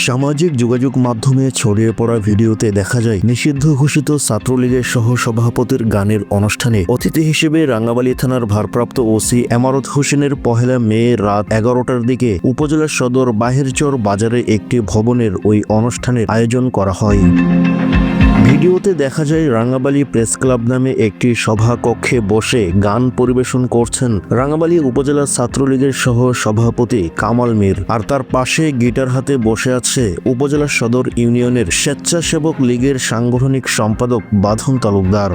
সামাজিক যোগাযোগ মাধ্যমে ছড়িয়ে পড়া ভিডিওতে দেখা যায় নিষিদ্ধ ঘোষিত ছাত্রলীগের সহ সভাপতির গানের অনুষ্ঠানে অতিথি হিসেবে রাঙ্গামালী থানার ভারপ্রাপ্ত ওসি এমারত হোসেনের ১ মে রাত ১১টার দিকে উপজেলা সদর বাহিরচর বাজারে একটি ভবনের ওই অনুষ্ঠানের আয়োজন করা হয়। ভিডিওতে দেখা যায় রাঙ্গামালী প্রেস ক্লাব নামে একটি সভা কক্ষে বসে গান পরিবেশন করছেন রাঙ্গামালী উপজেলা ছাত্রলীগের সহ সভাপতি কামাল মীর, আর তার পাশে গিটার হাতে বসে আছে উপজেলা সদর ইউনিয়নের স্বেচ্ছাসেবক লীগের সাংগঠনিক সম্পাদক বাঁধন তালুকদার।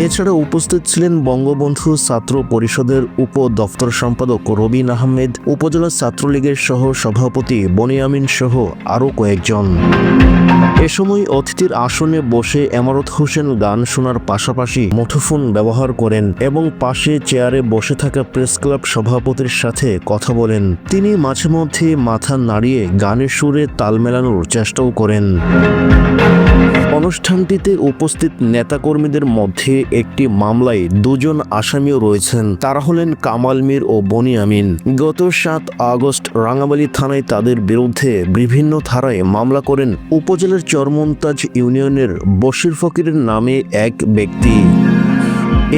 এছাড়া উপস্থিত ছিলেন বঙ্গবন্ধু ছাত্র পরিষদের উপ দফতর সম্পাদক রবিন আহমেদ, উপজেলা ছাত্রলীগের সহ সভাপতি বনিয়ামিন সহ আরও কয়েকজন। এ সময় অতিথির আসনে বসে এমারত হোসেন গান শোনার পাশাপাশি মুঠোফোন ব্যবহার করেন এবং পাশে চেয়ারে বসে থাকা প্রেস ক্লাব সভাপতির সাথে কথা বলেন। তিনি মাঝে মধ্যে মাথা নাড়িয়ে গানের সুরে তাল মেলানোর চেষ্টাও করেন। অনুষ্ঠানটিতে উপস্থিত নেতাকর্মীদের মধ্যে একটি মামলায় ২ জন আসামিও রয়েছেন। তারা হলেন কামাল মীর ও বনিয়ামিন। গত ৭ আগস্ট রাঙ্গামালী থানায় তাদের বিরুদ্ধে বিভিন্ন ধারায় মামলা করেন উপজেলার চরমন্তাজ ইউনিয়নের বশির ফকিরের নামে এক ব্যক্তি।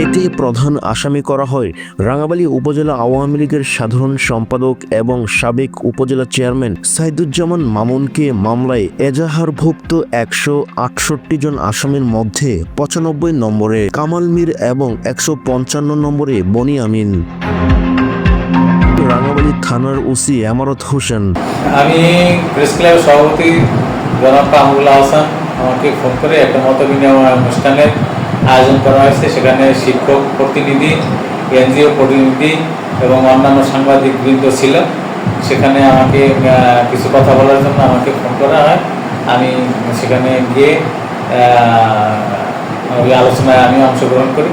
এতে প্রধান আসামি করা হয় রাঙ্গামালী উপজেলা আওয়ামী লীগের সাধারণ সম্পাদক এবং সাবেক উপজেলা চেয়ারম্যান সাইদুজ্জামান মামুনকে। মামলায় এজাহারভুক্ত ১৬৮ জন আসামির মধ্যে ৯৫ নম্বরে কামাল মীর এবং ১৫৫ নম্বরে বনিয়ামিন। রাঙ্গামালী থানার ওসি এমারত হোসেন। আমি প্রেস ক্লাবের সভাপতি জনাব কামরুল হাসান আমাকে ফোন করে একটা মত বিনিময় অনুষ্ঠানের আয়োজন করা হয়েছে। সেখানে শিক্ষক প্রতিনিধি, এনজিও প্রতিনিধি এবং অন্যান্য সাংবাদিকবৃন্দ ছিল। সেখানে আমাকে কিছু কথা বলার জন্য আমাকে ফোন করা হয়। আমি সেখানে গিয়ে ওই আলোচনায় আমি অংশগ্রহণ করি।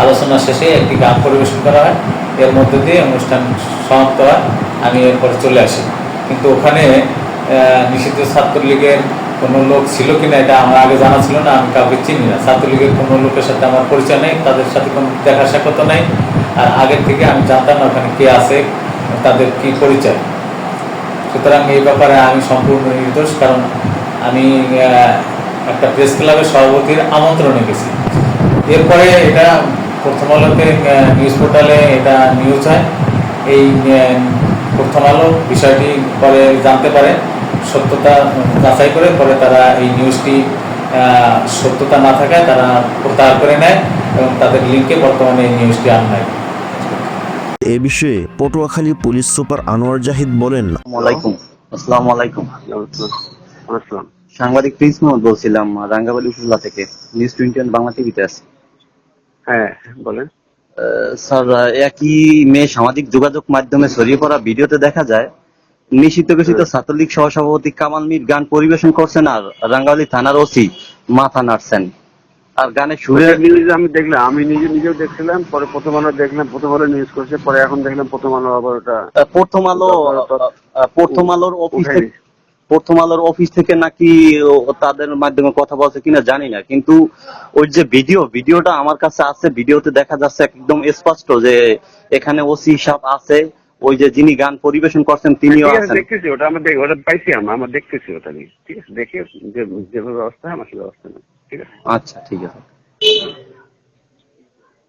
আলোচনা শেষে একটি গান পরিবেশন করা হয়। এর মধ্যে দিয়ে অনুষ্ঠান সমাপ্ত হয়। আমি এরপরে চলে আসি। কিন্তু ওখানে নিষিদ্ধ ছাত্রলীগের কোনো লোক ছিল কিনা এটা আমার আগে জানা ছিল না। আমি কাউকে চিনি না। ছাত্রলীগের কোনো লোকের সাথে আমার পরিচয় নেই, তাদের সাথে কোনো দেখা সাক্ষাৎ নেই। আর আগের থেকে আমি জানতাম না ওখানে কে আছে, তাদের কি পরিচয়। সুতরাং এই ব্যাপারে আমি সম্পূর্ণ নির্দোষ, কারণ আমি একটা প্রেস ক্লাবের সভাপতির আমন্ত্রণে গেছি। এরপরে এটা প্রথম আলোতে নিউজ পোর্টালে এটা নিউজ হয়। এই প্রথম আলো বিষয়টি পরে জানতে পারে, সত্যতা যাচাই করে পরে তারা এই নিউজটি সত্যতা না থাকায় তারা প্রত্যাহার করে নেয় এবং তাদের লিঙ্কে বর্তমানে এই নিউজটি আর নাই। এ বিষয়ে পটুয়াখালী পুলিশ সুপার আনোয়ার জাহিদ বলেন, আসসালামু আলাইকুম। সাংবাদিক প্রিন্স মোহাম্মদ বলছিলাম রাঙ্গামালী উপজেলা থেকে, নিউজ 21 বাংলা টিভিতে আছি। হ্যাঁ বলেন স্যার, একই মেয়ে সামাজিক যোগাযোগ মাধ্যমে ছড়িয়ে পড়া ভিডিওতে দেখা যায় নিষিদ্ধ ঘোষিত ছাত্রলীগ সহসভাপতি কামাল মীর গান পরিবেশন করছেন আর রাঙ্গামালী থানার ওসি মাথা নাড়ছেন। আর গানের সুরে আমি দেখলাম, আমি নিজেও দেখছিলাম, পরে প্রথম আলো দেখলাম, প্রথম আলো নিউজ করছে, পরে এখন দেখলাম প্রথম আলো আবার ওটা প্রথম আলোর অফিস থেকে নাকি তাদের মাধ্যমে কথা বলছে কিনা জানি না, কিন্তু ওই যে ভিডিওটা আমার কাছে আছে। ভিডিওতে দেখা যাচ্ছে একদম স্পষ্ট যে এখানে ওসি সাহেব আছে, ওই যে যিনি গান পরিবেশন করছেন তিনিও আছেন। দেখতেছি ওটা, ওটা পাইছি, আমরা দেখতেছি ওটা নিয়ে। ঠিক আছে, দেখে যেভাবে ব্যবস্থা আমার ব্যবস্থা নেই। ঠিক আছে, আচ্ছা ঠিক আছে।